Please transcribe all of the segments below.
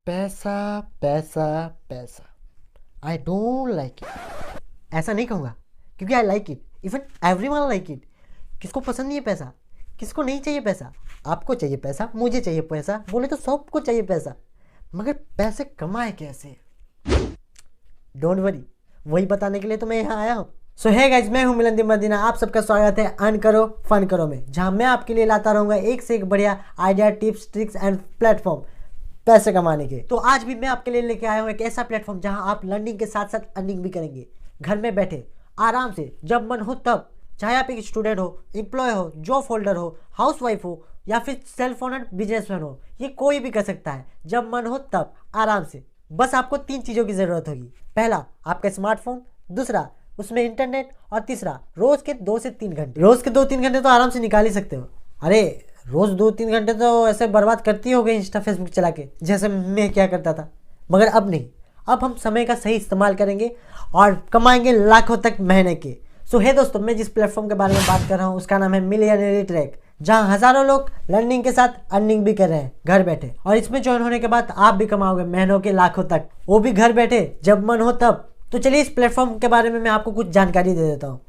पैसा पैसा पैसा। I don't like it. ऐसा नहीं कहूँगा, क्योंकि I like it, even everyone like it. किसको पसंद नहीं है पैसा? किसको नहीं चाहिए पैसा? आपको चाहिए पैसा, मुझे चाहिए पैसा, बोले तो सबको चाहिए पैसा। मगर पैसे कमाए कैसे? डोंट वरी, वही बताने के लिए तो मैं यहाँ आया हूँ। सो है गाइज, मैं हूँ मिलन मदीना। आप सबका स्वागत है अर्न करो फन करो में, जहाँ मैं आपके लिए लाता रहूँगा एक से एक बढ़िया idea, tips, tricks and platform पैसे कमाने के। तो आज भी मैं आपके लिए लेके आया हूँ एक ऐसा प्लेटफॉर्म जहाँ आप लर्निंग के साथ साथ अर्निंग भी करेंगे, घर में बैठे आराम से, जब मन हो तब। चाहे आप एक स्टूडेंट हो, एम्प्लॉय हो, जॉब होल्डर हो, हाउस वाइफ हो, या फिर सेल्फ ओनर बिजनेसमैन हो, ये कोई भी कर सकता है, जब मन हो तब आराम से। बस आपको 3 चीज़ों की ज़रूरत होगी। पहला, आपका स्मार्टफोन। दूसरा, उसमें इंटरनेट। और तीसरा, रोज़ के 2 से 3 घंटे। रोज़ के 2-3 घंटे तो आराम से निकाल ही सकते हो। अरे रोज़ 2-3 घंटे तो ऐसे बर्बाद करती हो गई इंस्टा फेसबुक चला के, जैसे मैं क्या करता था। मगर अब नहीं, अब हम समय का सही इस्तेमाल करेंगे और कमाएंगे लाखों तक महीने के। सो है दोस्तों, मैं जिस प्लेटफॉर्म के बारे में बात कर रहा हूँ उसका नाम है मिलियनेरी ट्रैक, जहाँ हज़ारों लोग लर्निंग के साथ अर्निंग भी कर रहे हैं घर बैठे। और इसमें ज्वाइन होने के बाद आप भी कमाओगे महीनों के लाखों तक, वो भी घर बैठे, जब मन हो तब। तो चलिए इस प्लेटफॉर्म के बारे में मैं आपको कुछ जानकारी दे देता हूँ।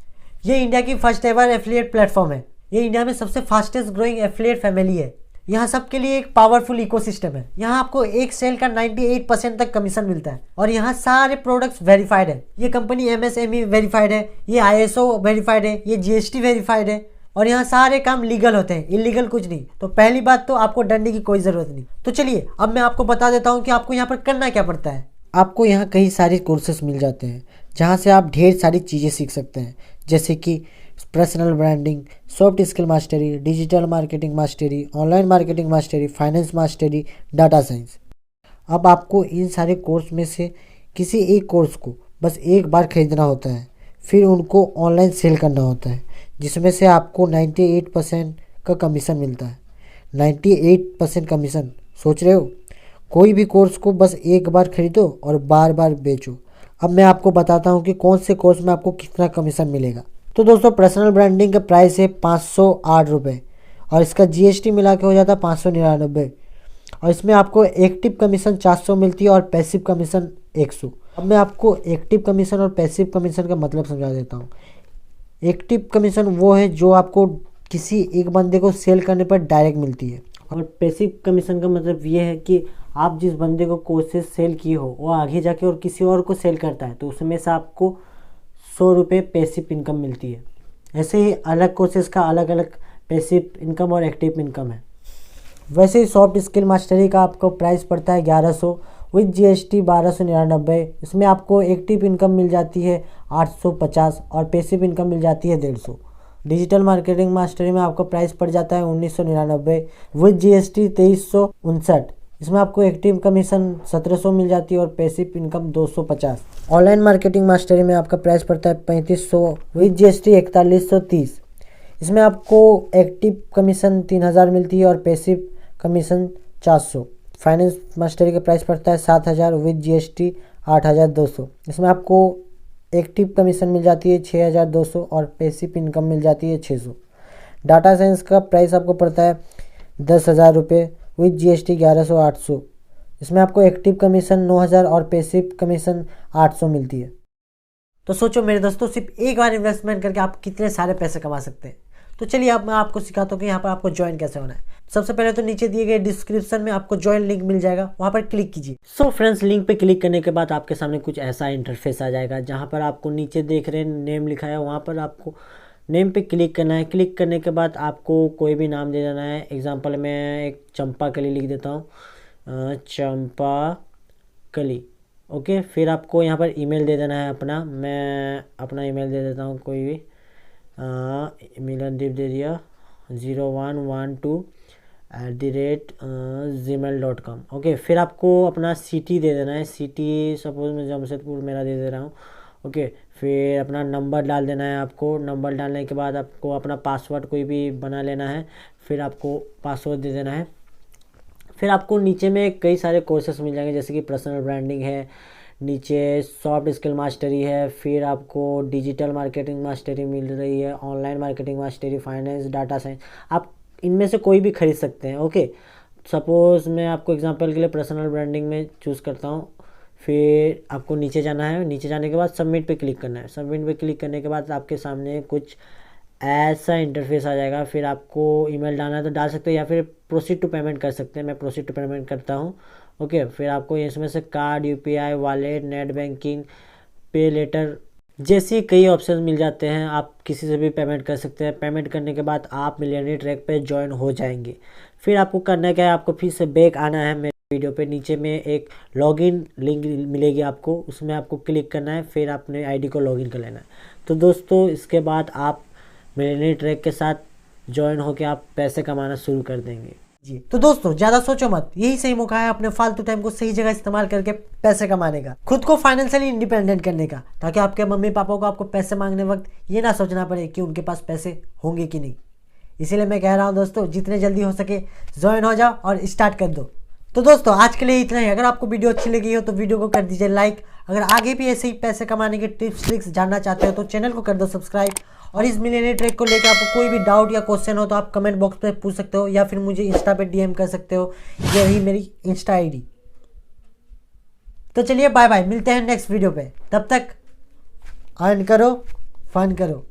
ये इंडिया की फर्स्ट एवर एफिलिएट प्लेटफॉर्म है। ये इंडिया में सबसे फास्टेस्ट ग्रोइंग एफिलिएट फैमिली है। यहाँ सबके लिए एक पावरफुल इकोसिस्टम है। यहाँ आपको एक सेल का 98% तक कमीशन मिलता है। और यहाँ सारे प्रोडक्ट्स वेरीफाइड है। ये कंपनी MSME वेरीफाइड है, ये ISO वेरीफाइड है, ये GST वेरीफाइड है। और यहाँ सारे काम लीगल होते हैं, इलीगल कुछ नहीं। तो पहली बात तो आपको डरने की कोई ज़रूरत नहीं। तो चलिए अब मैं आपको बता देता हूँ कि आपको यहाँ पर करना क्या पड़ता है। आपको यहाँ कई सारे कोर्सेज मिल जाते हैं, जहाँ से आप ढेर सारी चीज़ें सीख सकते हैं, जैसे कि personal branding, soft skill mastery, digital marketing mastery, online marketing mastery, finance mastery, data science. अब आपको इन सारे कोर्स में से किसी एक कोर्स को बस एक बार खरीदना होता है, फिर उनको ऑनलाइन सेल करना होता है, जिसमें से आपको 98% का कमीशन मिलता है। 98% कमीशन, सोच रहे हो? कोई भी कोर्स को बस एक बार खरीदो और बार बार बेचो। अब मैं आपको बताता हूँ कि कौन से कोर्स में आपको कितना कमीशन मिलेगा। तो दोस्तों, पर्सनल ब्रांडिंग का प्राइस है 508 रुपये, और इसका GST मिला के हो जाता है 599। और इसमें आपको एक्टिव कमीशन 400 मिलती है और पैसिव कमीशन 100। अब मैं आपको एक्टिव कमीशन और पैसिव कमीशन का मतलब समझा देता हूँ। एक्टिव कमीशन वो है जो आपको किसी एक बंदे को सेल करने पर डायरेक्ट मिलती है, और पैसिव कमीशन का मतलब ये है कि आप जिस बंदे को कोर्सेज सेल की हो वो आगे जाके और किसी और को सेल करता है, तो उसमें से आपको 100 रुपये पैसिव इनकम मिलती है। ऐसे ही अलग कोर्सेज का अलग अलग पैसिव इनकम और एक्टिव इनकम है। वैसे ही सॉफ्ट स्किल मास्टरी का आपको प्राइस पड़ता है 1100, विद GST 1299। इसमें आपको एक्टिव इनकम मिल जाती है 850 और पैसिव इनकम मिल जाती है 150। डिजिटल मार्केटिंग मास्टरी में आपको प्राइस पड़ जाता है 1999, विद GST 2359। इसमें आपको एक्टिव कमीशन 1700 मिल जाती है और passive income 250। Online marketing mastery में आपका प्राइस पड़ता है 3500, विद GST 4130। इसमें आपको एक्टिव कमीशन 3000 मिलती है और पैसिव कमीशन 400। फाइनेंस मास्टरी का प्राइस पड़ता है 7000, विद GST 8200। इसमें आपको एक्टिव कमीशन मिल जाती है 6200 और पैसिव इनकम मिल जाती है 600। डाटा साइंस का प्राइस आपको पड़ता है 10,000 रुपये, विद GST 1100-800। इसमें आपको एक्टिव कमीशन 9000 और पैसिव कमीशन 800 मिलती है। तो सोचो मेरे दोस्तों, सिर्फ एक बार इन्वेस्टमेंट करके आप कितने सारे पैसे कमा सकते हैं। तो चलिए अब मैं आपको सिखाता हूँ कि यहाँ पर आपको ज्वाइन कैसे होना है। सबसे पहले तो नीचे दिए गए डिस्क्रिप्शन में आपको ज्वाइन लिंक मिल जाएगा, वहाँ पर क्लिक कीजिए। सो फ्रेंड्स, लिंक पे क्लिक करने के बाद आपके सामने कुछ ऐसा इंटरफेस आ जाएगा, जहाँ पर आपको नीचे देख रहे हैं नेम लिखा है, वहाँ पर आपको नेम पे क्लिक करना है। क्लिक करने के बाद आपको कोई भी नाम दे देना है। एग्जाम्पल मैं एक चंपा कली लिख देता हूँ, चंपा कली। ओके, फिर आपको यहाँ पर ईमेल दे देना है अपना। मैं अपना ईमेल दे देता हूँ कोई भी, मिलनदीप दे दिया 0112@gmail.com। ओके, फिर आपको अपना सिटी दे देना है। सिटी सपोज मैं जमशेदपुर मेरा दे दे रहा हूँ। ओके, फिर अपना नंबर डाल देना है आपको। नंबर डालने के बाद आपको अपना पासवर्ड कोई भी बना लेना है, फिर आपको पासवर्ड दे देना है। फिर आपको नीचे में कई सारे कोर्सेस मिल जाएंगे, जैसे कि पर्सनल ब्रांडिंग है, नीचे सॉफ्ट स्किल मास्टरी है, फिर आपको डिजिटल मार्केटिंग मास्टरी मिल रही है, online marketing mastery, finance, data science. आप इनमें से कोई भी खरीद सकते हैं। ओके, सपोज़ मैं आपको एग्जांपल के लिए पर्सनल ब्रांडिंग में चूज़ करता हूँ। फिर आपको नीचे जाना है, नीचे जाने के बाद सबमिट पे क्लिक करना है। सबमिट पे क्लिक करने के बाद आपके सामने कुछ ऐसा इंटरफेस आ जाएगा। फिर आपको ईमेल डालना है तो डाल सकते हो, या फिर प्रोसीड टू पेमेंट कर सकते हैं। मैं प्रोसीड टू पेमेंट करता हूँ। ओके, फिर आपको इसमें से card, UPI, wallet, net banking, पे लेटर जैसे कई ऑप्शन मिल जाते हैं। आप किसी से भी पेमेंट कर सकते हैं। पेमेंट करने के बाद आप मिलियनेयर ट्रैक पे ज्वाइन हो जाएंगे। फिर आपको करना क्या है, आपको फिर से बैक आना है मेरे वीडियो पे। नीचे में एक लॉगिन लिंक मिलेगी आपको, उसमें आपको क्लिक करना है। फिर अपने आईडी को लॉगिन कर लेना है। तो दोस्तों, इसके बाद आप मिलियनेयर ट्रैक के साथ ज्वाइन होकर आप पैसे कमाना शुरू कर देंगे। जी, तो दोस्तों ज़्यादा सोचो मत, यही सही मौका है अपने फालतू टाइम को सही जगह इस्तेमाल करके पैसे कमाने का, खुद को फाइनेंशियली इंडिपेंडेंट करने का, ताकि आपके मम्मी पापा को आपको पैसे मांगने वक्त ये ना सोचना पड़े कि उनके पास पैसे होंगे कि नहीं। इसीलिए मैं कह रहा हूँ दोस्तों, जितने जल्दी हो सके ज्वाइन हो जाओ और स्टार्ट कर दो। तो दोस्तों, आज के लिए इतना ही। अगर आपको वीडियो अच्छी लगी हो तो वीडियो को कर दीजिए लाइक। अगर आगे भी ऐसे ही पैसे कमाने के टिप्स ट्रिक्स जानना चाहते हो तो चैनल को कर दो सब्सक्राइब। और इस मिलियनेयर ट्रिक को लेकर आपको कोई भी डाउट या क्वेश्चन हो तो आप कमेंट बॉक्स पे पूछ सकते हो, या फिर मुझे इंस्टा पे डीएम कर सकते हो। यही मेरी इंस्टा आईडी। तो चलिए, बाय बाय, मिलते हैं नेक्स्ट वीडियो पे। तब तक अर्न करो, फन करो।